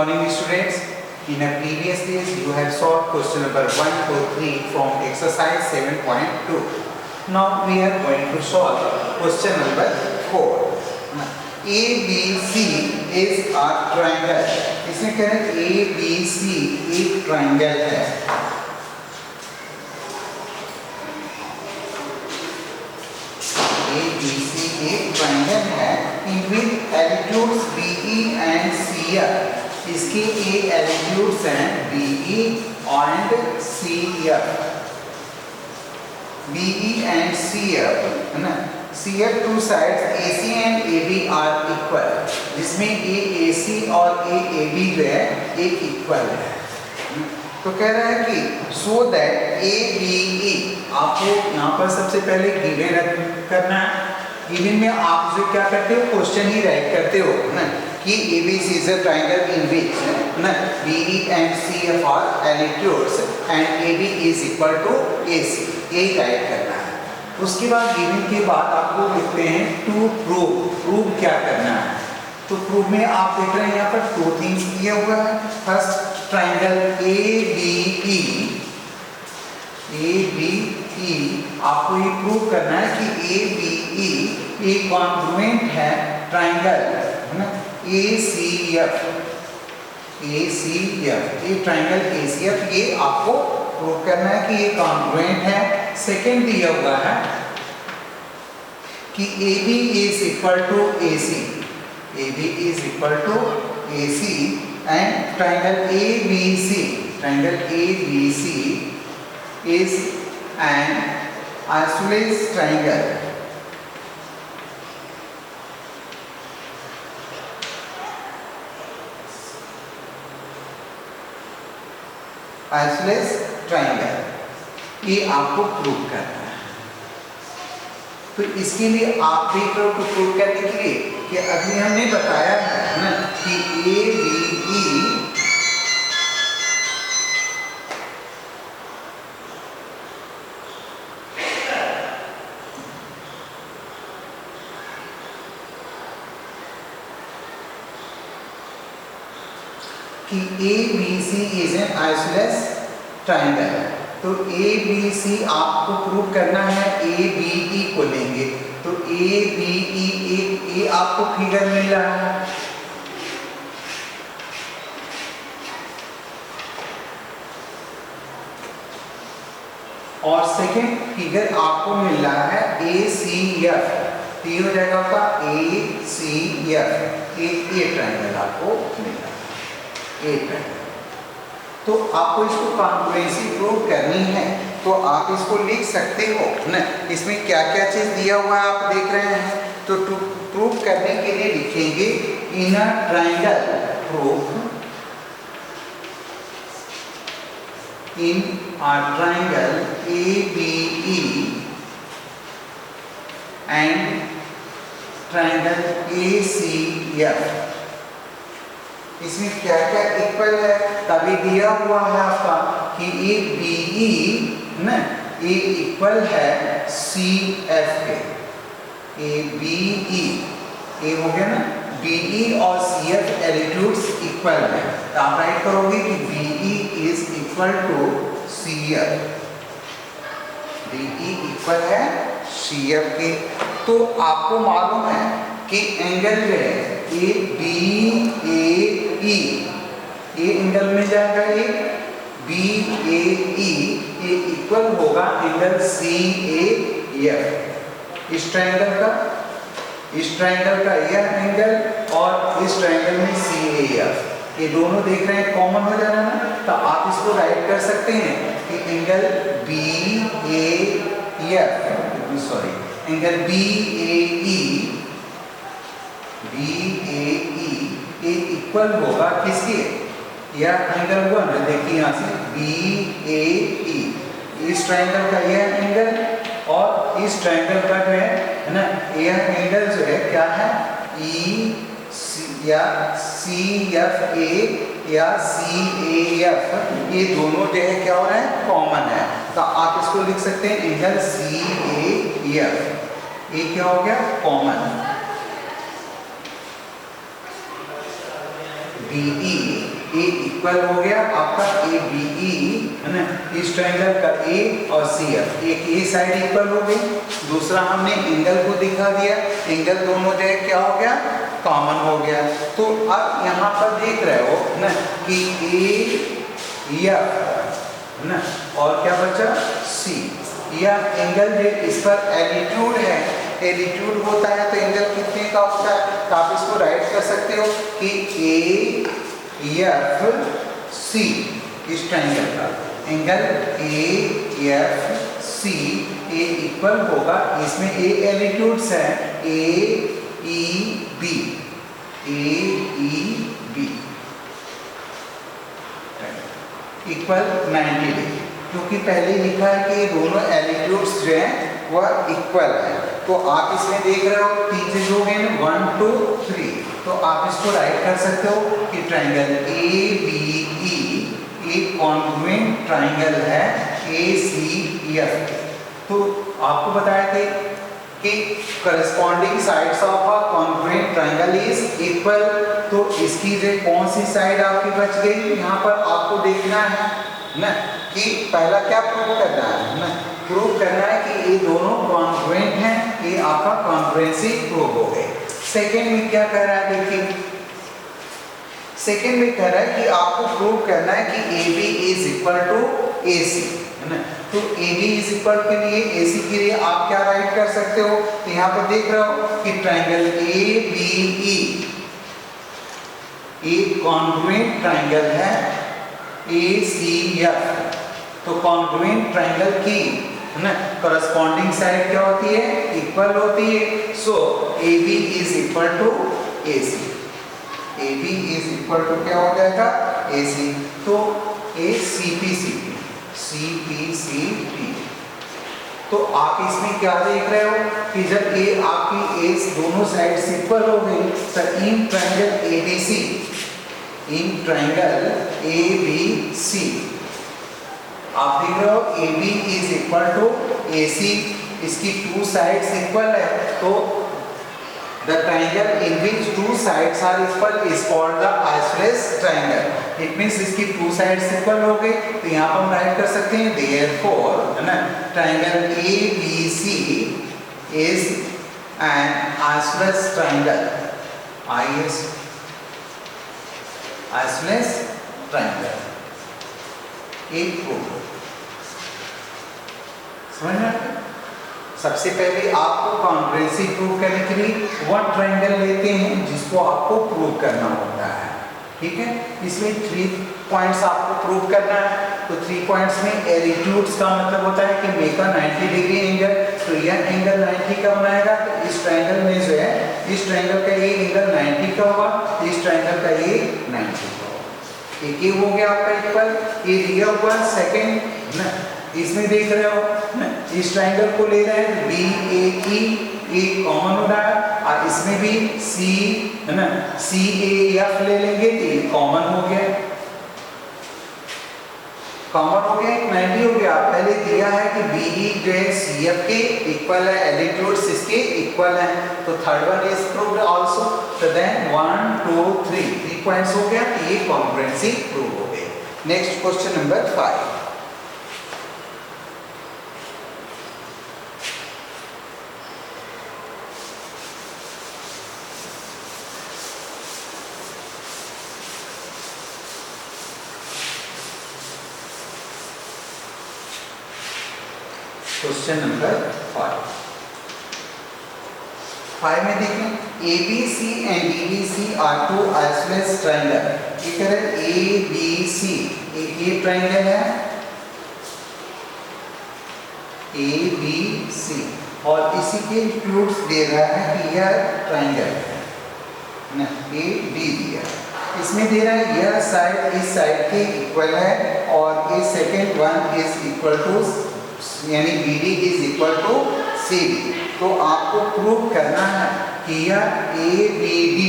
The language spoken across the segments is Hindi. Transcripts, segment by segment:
morning students. In a previous days you have solved question number 1 to 3 from exercise 7.2. Now we are going to solve question number 4. ABC is a triangle. इसमें क्या है ABC एक ट्राइंगल है. ABC एक ट्राइंगल है in which altitudes BE and CF. इसके ए एल्टीट्यूड्स हैं BE and CF. BE and CF है ना. CF two sides AC and AB are equal. जिसमें AC और AB जो है एक इक्वल है. तो कह रहा है कि so that ABE आपको यहाँ पर सबसे पहले गिवन करना है. गिवन में आप जो क्या करते हो क्वेश्चन ही राइट करते हो ना कि ABC is a triangle in which ना BE and CF are altitudes and AB is equal to AC. ये राइट करना है. उसके बाद गिवन के बाद आपको लिखते हैं टू प्रूव क्या करना है. तो प्रूव में आप देख रहे हैं यहाँ पर दो थिंग्स दिया हुआ है. फर्स्ट ट्राइंगल ABE आपको ये प्रूव करना है कि ABE एक कॉन्ग्रुएंट है ट्राइंगल है ना ACF. ये ट्राइंगल ACF ये आपको प्रूव करना है कि ये कॉन्ग्रुएंट है. सेकंड दिया हुआ है कि AB is equal to AC. AB is equal to AC and triangle ABC is an isosceles triangle. Isosceles triangle ये आपको प्रूव करना है. तो इसके लिए आप देख रहे हो कि प्रूव करने के लिए कि अभी हमने बताया है ना कि ABC is an isosceles triangle. तो ABC आपको प्रूव करना है. ABE को लेंगे तो ABE एक आपको फिगर मिल रहा है. और सेकंड फिगर आपको मिल रहा है ACF. ये हो जाएगा आपका ACF. ये ट्राइंगल आपको मिल रहा है. तो आपको इसको कॉन्ग्रुएंसी प्रूव करनी है तो आप इसको लिख सकते हो ना. इसमें क्या क्या चीज दिया हुआ है आप देख रहे हैं. तो टू प्रूव करने के लिए लिखेंगे in a triangle prove in a triangle ABE and triangle ACF. इसमें क्या क्या इक्वल है तभी दिया हुआ है आपका कि ये BE ना ये इक्वल है CF के. ये BE ये हो गया ना. BE और CF एल्टीट्यूड्स इक्वल है. तो आप राइट करोगे कि BE is equal to CF. BE equal है CF के. तो आपको मालूम है कि एंगल जो है ये BAE ये एंगल में जाएगा. ये BAE ये इक्वल होगा एंगल CAF. इस ट्राइंगल का यह एंगल और इस ट्राइंगल में CAF ये दोनों देख रहे हैं कॉमन हो जाना ना. तो आप इसको राइट कर सकते हैं कि एंगल BAE ये इक्वल होगा किसके. यह एंगल हुआ ना देखिए यहाँ से BAE इस ट्राइंगल का यह एंगल और इस ट्राइंगल का जो है ना यह एंगल जो है क्या है या CFA या CAF ये दोनों जो है क्या हो रहा है कॉमन है. तो आप इसको लिख सकते हैं एंगल CAF. ये क्या हो गया कॉमन. BE ए इक्वल हो गया आपका ए बी ई है ना, इस ट्रायंगल का ए और सी एफ, एक ए साइड इक्वल हो गई, दूसरा हमने एंगल को दिखा दिया, एंगल दोनों जगह क्या हो गया, कॉमन हो गया। तो अब यहाँ पर देख रहे हो ना कि ए एफ है ना, और क्या बचा सी, या एंगल जो इस पर एलिट्यूड है, एलिट्यूड होता है तो एंगल कितने का होता है, तो आप इसको राइट कर सकते हो कि ए एफ सी, इस ट्रायंगल का angle A F C A equal होगा, इसमें ए एलिट्यूड्स है, A E B, A E B equal 90 degree, क्योंकि पहले लिखा है कि दोनों एलिट्यूड्स जो हैं वह इक्वल है। तो आप इसमें देख रहे हो तीन चीज हो गए 1 2 3, तो आप इसको राइट कर सकते हो कि ट्रायंगल ए बी ई एक कॉन्ग्रुएंट ट्रायंगल है ए सी एफ। तो आपको बताया थे कि corresponding sides of a congruent triangle is equal, तो इसकी जो कौन सी साइड आपकी बच गई, यहाँ पर आपको देखना है ना कि पहला क्या प्रूव करना है ना, प्रूव करना है कि ये दोनों कॉन्ग्रुएंट हैं, ये आपका कॉन्ग्रुएंसी प्रूव हो गए। सेकेंड में क्या कह रहा है, देखिए सेकेंड में कह रहा है कि आपको प्रूव करना है कि A B is equal to A C है ना, तो ए बी इज इक्वल के लिए ए सी के लिए आप क्या राइट कर सकते हो, तो यहाँ पर देख रहे हो कि ट्रायंगल ए बी ई एक कॉन्ग्रुएंट ट्रायंगल है ए सी एफ, तो कॉन्ग्रुएंट ट्रायंगल की है ना करस्पॉन्डिंग साइड क्या होती है, इक्वल होती है। So A B is equal to A C, A B is equal to क्या हो जाएगा, ए सी, तो A C P C P, C P C P. तो आप इसमें क्या देख रहे हो कि जब ए आपकी ए दोनों साइड इक्वल हो गई, तो in triangle A B C, in triangle A B C आप देख रहे हो A B is equal to A C, इसकी टू साइड्स इक्वल है, तो the triangle in which two sides are equal is called the isosceles triangle. It means इसकी टू साइड्स इक्वल हो गई, तो यहाँ पर हम राइट कर सकते हैं देयरफॉर है ना triangle A B C is an isosceles triangle, isosceles triangle एक प्रूफ। समझ में? सबसे पहले आपको कॉन्ग्रुएंसी प्रूव करने के लिए वन ट्रायंगल लेते हैं जिसको आपको प्रूव करना होता है, ठीक है। इसमें 3 पॉइंट्स आपको प्रूव करना है, तो 3 पॉइंट्स में एलिट्यूड्स का मतलब होता है कि मेक अ 90 डिग्री एंगल, तो यह एंगल 90 का बनाएगा, तो इस ट्रायंगल में जो है इस ट्रायंगल का ये एंगल 90 का होगा, इस ट्रायंगल का ये 90 का होगा। एक ये हो गया आपका इक्वल, ये दिया हुआ सेकंड ना, इसमें देख रहे हो ना इस ट्रायंगल को ले रहे हैं बी ए ई, एक कॉमन हो रहा है, और इसमें भी सी है ना सी ए एफ ले लेंगे तो ये कॉमन हो गया, कॉमन हो गया 90 हो गया। पहले दिया है कि बी ई जो है सी एफ के इक्वल है, एलिट्यूड्स इसके इक्वल है, तो third one is proved also, तो देन 1 2 3 पॉइंट्स हो गया, तो ये कॉन्ग्रुएंसी प्रूव हो गई। Next question number 5, question number 5 में देखें ABC and DBC are two isosceles triangle। ये कह रहे हैं ABC एक ये ट्रायंगल है ABC, और इसी के इंक्लूड्स दे रहा है कि यह ट्रायंगल है ना, AB दिया, इसमें दे रहा है यह साइड इस साइड के इक्वल है, और ये second one is equal to यानी BD is equal to CD। तो आपको प्रूव करना है कि यह ABD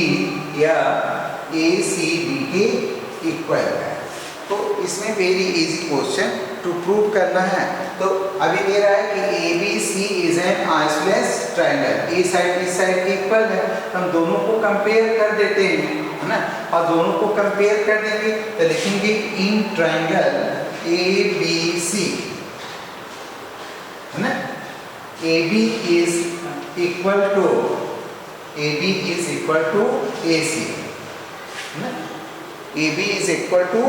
या ACB के इक्वल है। तो इसमें very easy question to prove करना है। तो अभी दे रहा है कि ABC is an isosceles triangle, A side इस साइड के इक्वल है, हम दोनों को कंपेयर कर देते हैं, है ना, और दोनों को कंपेयर कर देंगे तो लिखेंगे इन ट्रायंगल ए बी सी, है ना, A B is equal to A C, है ना, A B is equal to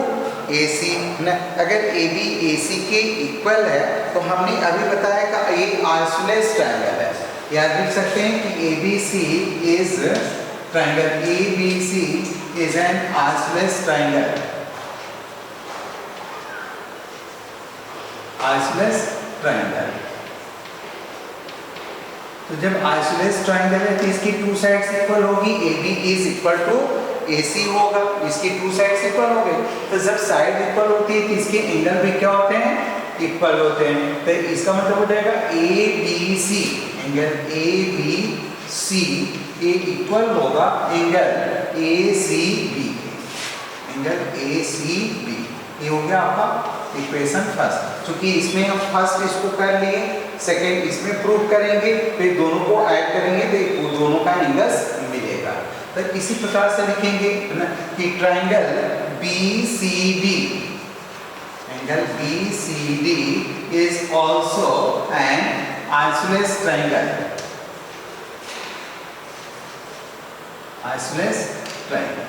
A C. अगर ए बी ए सी के इक्वल है तो हमने अभी बताया कि एक आइसोलेस ट्रायंगल है, याद रख सकते हैं कि A B C is triangle, A B C is an isosceles triangle, isosceles triangle. तो जब आइसोलेस ट्रायंगल है तो इसकी टू साइड्स इक्वल होगी, A B is equal to A C होगा, इसकी टू साइड्स इक्वल हो गई। तो जब साइड इक्वल होती है तो इसके एंगल भी क्या होते हैं, इक्वल होते हैं। तो इसका मतलब हो जाएगा A B C, angle A B C ये इक्वल होगा angle A C B, angle A C B. ये हो गया आपका इक्वेशन फर्स्ट। चूंकि इसमें हम फर्स्ट इसको कर लिए, सेकेंड इसमें प्रूव करेंगे, फिर दोनों को ऐड करेंगे तो दोनों का एंगल्स मिलेगा। तो इसी प्रकार से लिखेंगे ना कि triangle B C D, angle B C D is also an isosceles triangle, isosceles triangle.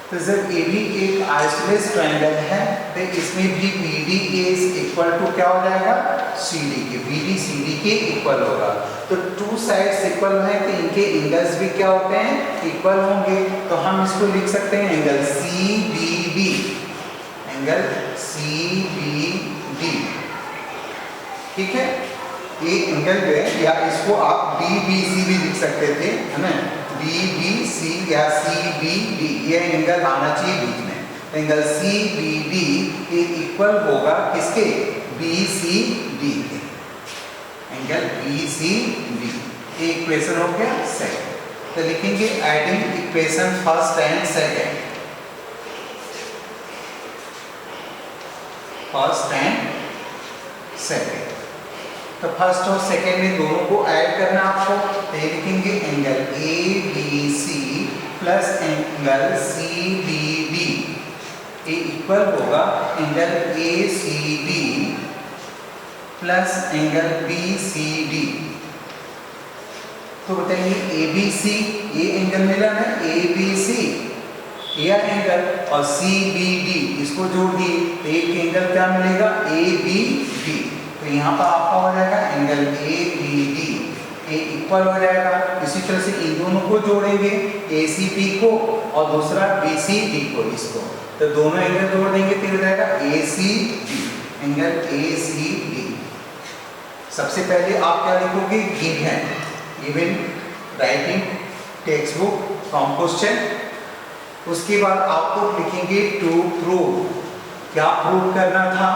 तो जब ए बी एक आइसोलेस ट्रायंगल है तो इसमें भी B D is equal to क्या हो जाएगा, सी डी के, बी डी सी डी के इक्वल होगा। तो टू साइड्स इक्वल है तो इनके एंगल्स भी क्या होते हैं, इक्वल होंगे। तो हम इसको लिख सकते हैं angle C B D, angle C B D, ठीक है। ये एंगल है, या इसको आप डी बी सी भी लिख सकते थे, है ना, डी बी सी या सी बी डी, ये एंगल आना चाहिए बीच में। एंगल सी बी डी ये इक्वल होगा किसके, बी सी डी के, एंगल बी सी डी। ये इक्वेशन हो गया सेकंड। तो लिखेंगे adding equation first and second, first and second. तो फर्स्ट और सेकंड में दोनों को ऐड करना आपको, तो लिखेंगे angle A B C plus angle C B D, ये इक्वल होगा angle A C D plus angle B C D. तो बताइए ए बी सी, ये एंगल मिला ना ए बी सी, यह एंगल, और सी बी डी इसको जोड़ दिए तो एक एंगल क्या मिलेगा, ए बी डी। तो यहाँ पर आपका हो जाएगा एंगल ए बी डी, ये इक्वल हो जाएगा। इसी तरह से इन दोनों को जोड़ेंगे, ए सी बी को और दूसरा बी सी डी को, इसको तो दोनों एंगल जोड़ देंगे तो हो जाएगा A C D, angle A C D. सबसे पहले आप क्या लिखोगे, given, given writing textbook from question. उसके बाद आपको लिखेंगे टू प्रूव, क्या प्रूव करना था।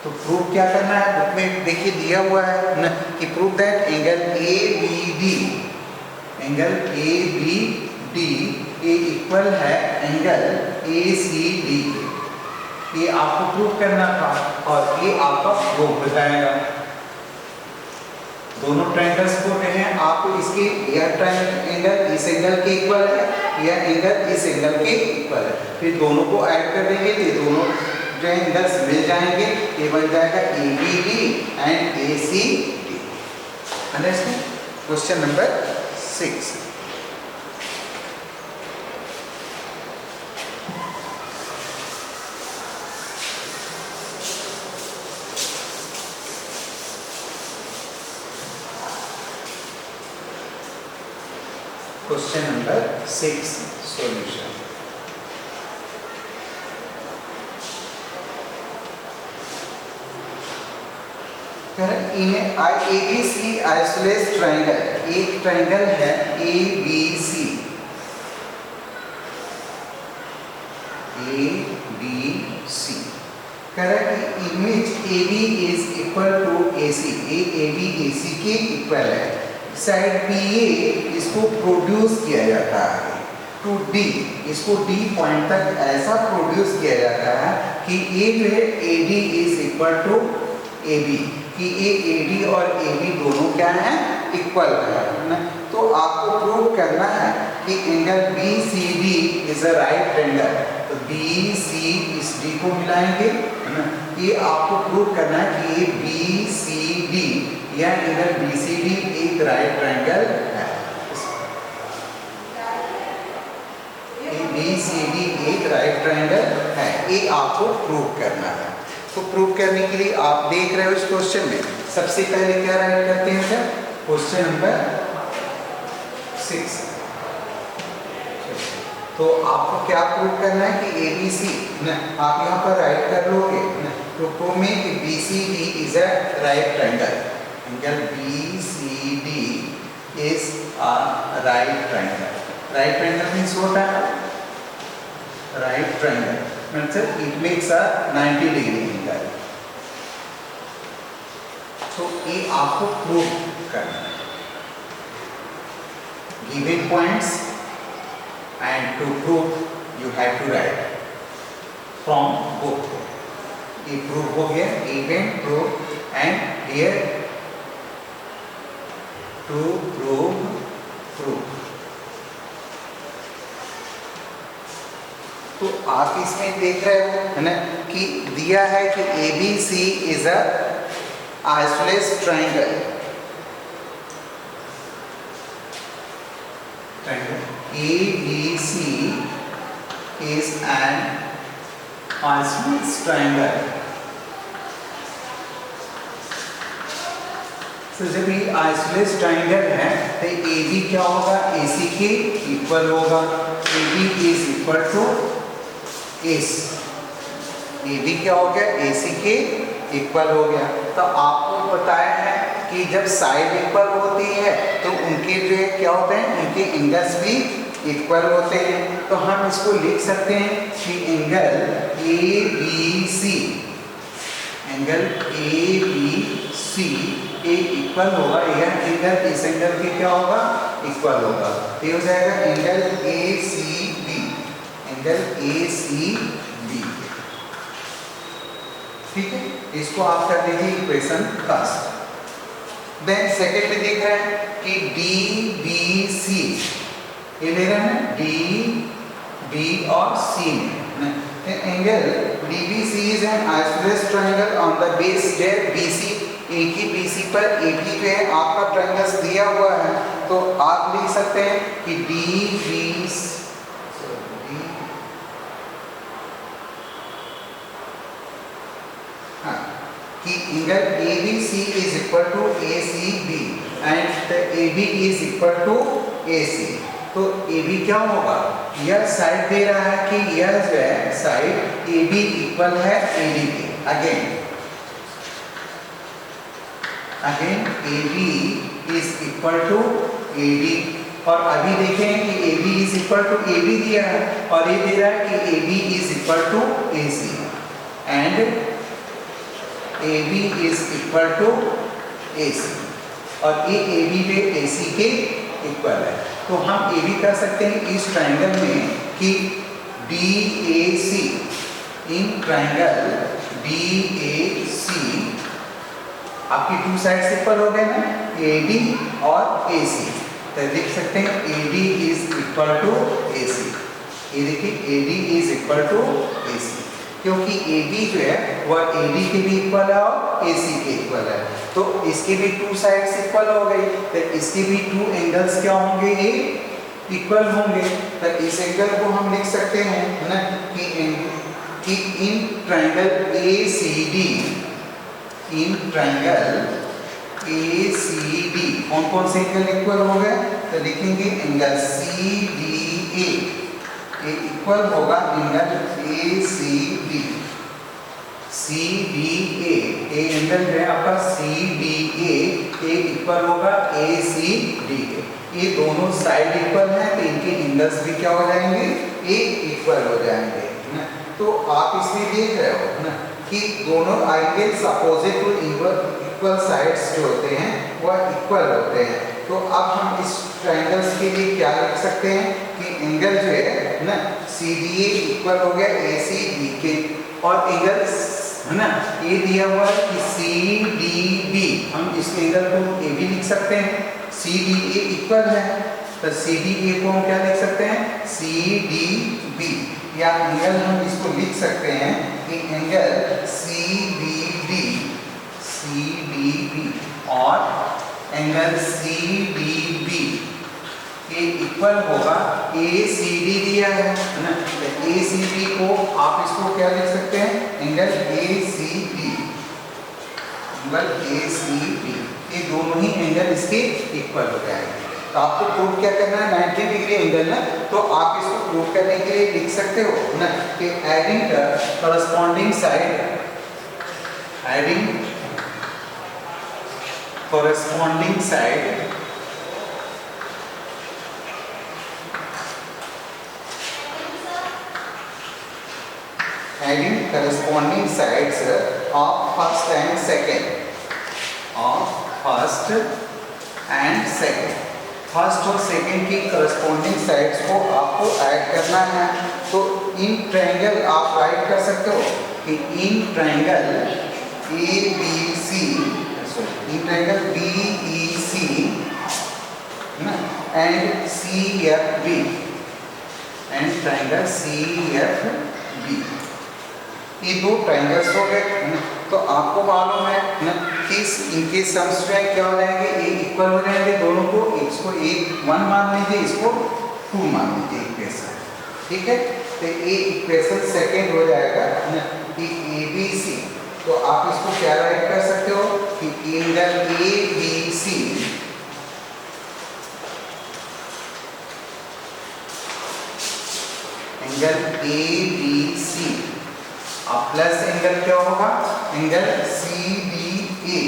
तो प्रूव क्या करना है, बुक में देखिए दिया हुआ है न, कि prove that angle A B D, angle A B D ये इक्वल है एंगल ए सी डी, ये आपको प्रूव करना था और ये आपका प्रूव हो जाएगा। दोनों ट्रायंगल्स को हैं आपको, इसके यह ट्रायंगल इस एंगल के इक्वल है, यह एंगल इस एंगल के इक्वल है, फिर दोनों को ऐड कर देंगे तो दोनों ट्रायंगल्स मिल जाएंगे, ये बन जाएगा A B D and A C D. Understand. Question number 6, question number 6 solution. In A B C isosceles triangle, एक ट्रायंगल है A B C, A B सी, कह रहा है कि image A B is equal to A C, A B A C के इक्वल है। साइड बी ए इसको प्रोड्यूस किया जाता है टू डी, इसको डी पॉइंट तक ऐसा प्रोड्यूस किया जाता है कि ए जो है A D is equal to A B, कि ये AD और AB दोनों क्या हैं, इक्वल है ना। तो आपको प्रूव करना है कि angle BCD is a right angle. तो BC इस D को मिलाएंगे है ना, ये आपको प्रूव करना है कि ये BCD या एंगल BCD एक राइट ट्रायंगल है। BCD एक राइट ट्रायंगल है, ये आपको प्रूव करना है। तो प्रूव करने के लिए आप देख रहे हो इस क्वेश्चन में सबसे पहले क्या राइट करते हैं सर, क्वेश्चन नंबर 6। तो आपको क्या प्रूव करना है कि ABC ना, आप यहाँ पर राइट कर लोगे ना, तो प्रूव में कि BCD is a right triangle. Angle BCD is a right triangle. Right triangle means what है, राइट ट्रायंगल मतलब it makes a 90 degree angle। तो ये आपको प्रूव करना है। Given points and to prove you have to write from book। ये प्रूव हो गया, given, prove and here to prove। तो आप इसमें देख रहे हो है ना कि दिया है कि ABC is a isosceles triangle. ABC is an isosceles triangle। तो जब ये आइसोलेस ट्रायंगल है तो AB क्या होगा, AC के इक्वल होगा। AB is equal to AC। AB क्या हो गया, AC के इक्वल हो गया। तो आपको बताया है कि जब साइड इक्वल होती है तो उनके जो क्या होते हैं, उनके एंगल्स भी इक्वल होते हैं। तो हम इसको लिख सकते हैं कि angle ABC, angle ABC equal होगा, यह एंगल इस एंगल के क्या होगा, इक्वल होगा। ये हो जाएगा एंगल ACB, एंगल ACB। ठीक है, इसको आप कर लीजिए इक्वेशन फर्स्ट। देन सेकेंड में देख रहे हैं कि DBC, ये ले रहे हैं D, B और C में। Angle DBC is an isosceles triangle on the base where BC, एक ही BC पर AB जो है आपका ट्रायंगल दिया हुआ है। तो आप लिख सकते हैं कि DBC कि angle ABC is equal to ACB and the AB is equal to AC। तो AB क्या होगा, यह साइड दे रहा है कि यह जो है साइड AB इक्वल है AD के। Again AB is equal to AD, और अभी देखें कि AB is equal to AB दिया है और ये दे रहा है कि AB is equal to AC and AB is equal to AC, और ये AB पे AC के इक्वल है। तो हम AB कर सकते हैं इस ट्रायंगल में कि DAC, इन ट्रायंगल DAC आपकी टू साइड्स इक्वल हो गए ना, AD और AC। तो लिख सकते हैं AD is equal to AC। ये देखिए AD is equal to AC, क्योंकि AB जो है वह AD के भी इक्वल है और AC के इक्वल है। तो इसके भी टू साइड्स इक्वल हो गई, तो इसके भी टू एंगल्स क्या होंगे, ये इक्वल होंगे। तो इस एंगल को हम लिख सकते हैं है ना कि in triangle ACD, in triangle ACD कौन कौन से एंगल इक्वल हो गए, तो लिखेंगे एंगल CDA इक्वल होगा एंगल ACD। CDA एंगल जो है आपका CDA इक्वल होगा ACD के। ये दोनों साइड इक्वल हैं तो इनके एंगल्स भी क्या हो जाएंगे, ये इक्वल हो जाएंगे ना। तो आप इसमें देख रहे हो ना कि दोनों angles opposite to equal sides जो होते हैं वह इक्वल होते हैं। तो अब हम इस ट्रायंगल्स के लिए क्या लिख सकते हैं कि एंगल जो है ना CDA इक्वल हो गया ACD के, और एंगल है ना। ये दिया हुआ है कि सी डी बी, हम इस एंगल को ए बी लिख सकते हैं, सी डी ए इक्वल है, तो सी डी ए को हम क्या लिख सकते हैं, सी डी बी, या एंगल हम इसको लिख सकते हैं कि एंगल सी डी बी और एंगल सी डी बी ये इक्वल होगा ए सी डी दिया है ना, तो ए सी डी को आप इसको क्या लिख सकते हैं, angle A C D, angle A C D, ये दोनों ही एंगल इसके इक्वल हो जाएंगे। तो आपको प्रूव क्या करना है, 90 डिग्री एंगल ना, तो आप इसको प्रूव करने के लिए लिख सकते हो ना कि adding the corresponding side, adding corresponding side adding corresponding sides of first and second, of first and second, first और सेकंड की करस्पॉन्डिंग साइड्स को आपको ऐड करना है। तो इन ट्रायंगल आप राइट कर सकते हो कि in triangle A B C, in triangle B E C and C F B, and triangle C F B, ये दो ट्रायंगल्स हो गए। तो आपको मालूम है ना कि इनके सम्स जो है क्या हो जाएंगे, ए इक्वल हो जाएंगे दोनों को, इसको ए 1 मान लीजिए, इसको 2 मान लीजिए इक्वेशन, ठीक है। तो ए इक्वेशन सेकंड हो जाएगा ना कि ए बी सी, तो आप इसको क्या राइट कर सकते हो कि angle A B C angle A B C अब प्लस एंगल क्या होगा, एंगल सी डी ए,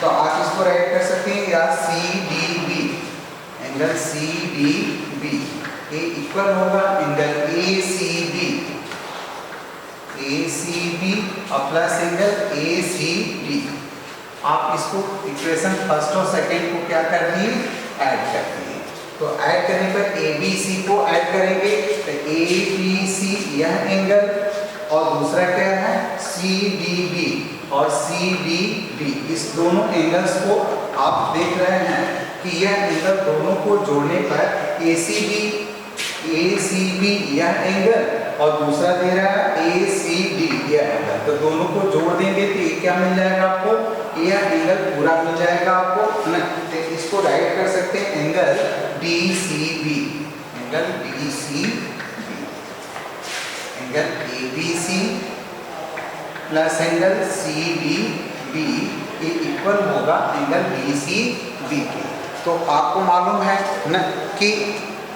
तो आप इसको राइट कर सकते हैं या C D B, angle C D B ये इक्वल होगा angle A C B, A C B और plus angle A C D. आप इसको इक्वेशन फर्स्ट और सेकंड को क्या कर दिए, ऐड कर दिए। तो ऐड करने पर ए बी सी को ऐड करेंगे, तो ए बी सी यह एंगल और दूसरा क्या है सी डी बी और सी डी बी, इस दोनों एंगल्स को आप देख रहे हैं कि यह एंगल दोनों को जोड़ने पर ए सी बी यह एंगल और दूसरा दे रहा है ए सी डी यह एंगल, तो दोनों को जोड़ देंगे तो ये क्या मिल जाएगा आपको, यह एंगल पूरा मिल जाएगा आपको ना। तो इसको राइट कर सकते हैं angle D C B, angle D C B, angle A B C plus angle C D B ये इक्वल होगा एंगल बी सी बी के। तो आपको मालूम है ना कि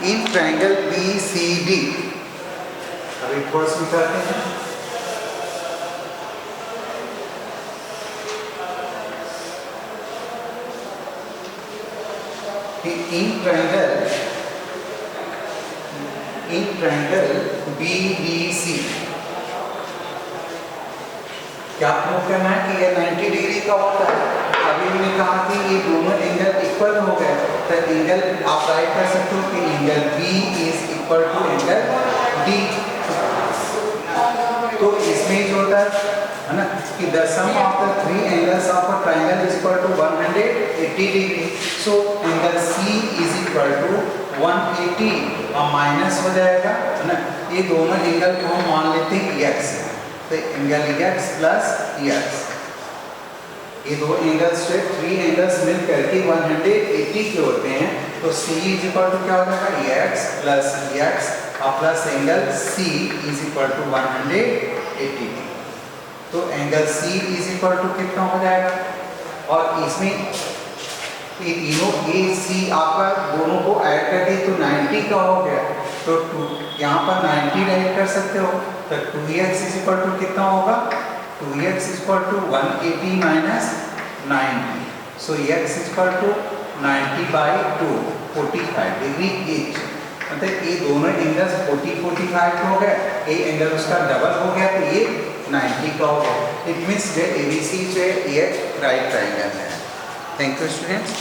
in triangle B C D, अभी थोड़ा सा करते हैं, कि in triangle B D C क्या प्रूव करना है कि यह 90 डिग्री का होता है। अभी हमने कहा कि ये दोनों एंगल इक्वल हो गए, तो एंगल आप राइट कर सकते हो कि angle B is equal to angle D. तो इसमें जो होता है ना कि the sum of the 3 angles of a triangle is equal to 180 degree, so angle C is equal to 180 और माइनस हो जाएगा है ना, ये दोनों एंगल को हम मान लेते हैं x, तो एंगल x प्लस x, ये दो एंगल्स से 3 एंगल्स मिल करके 180 के होते हैं। तो C इज इक्वल टू क्या हो जाएगा x प्लस x और plus angle C is equal to 180। तो angle C is equal to कितना हो जाएगा, और इसमें ये तीनों ए सी आपका दोनों को ऐड कर दिए तो 90 का हो गया, तो यहाँ पर 90 राइट कर सकते हो। तो 2x इज इक्वल टू कितना होगा, 2x is equal to 180 minus 90, so x is equal to 90 by 2, 45 degree each, मतलब ये दोनों एंगल्स 40-45 हो गए, ये एंगल उसका डबल हो गया, तो ये 90 का हो गया। इट मीन्स जो ABC जो है ये राइट ट्रायंगल है। Thank you students.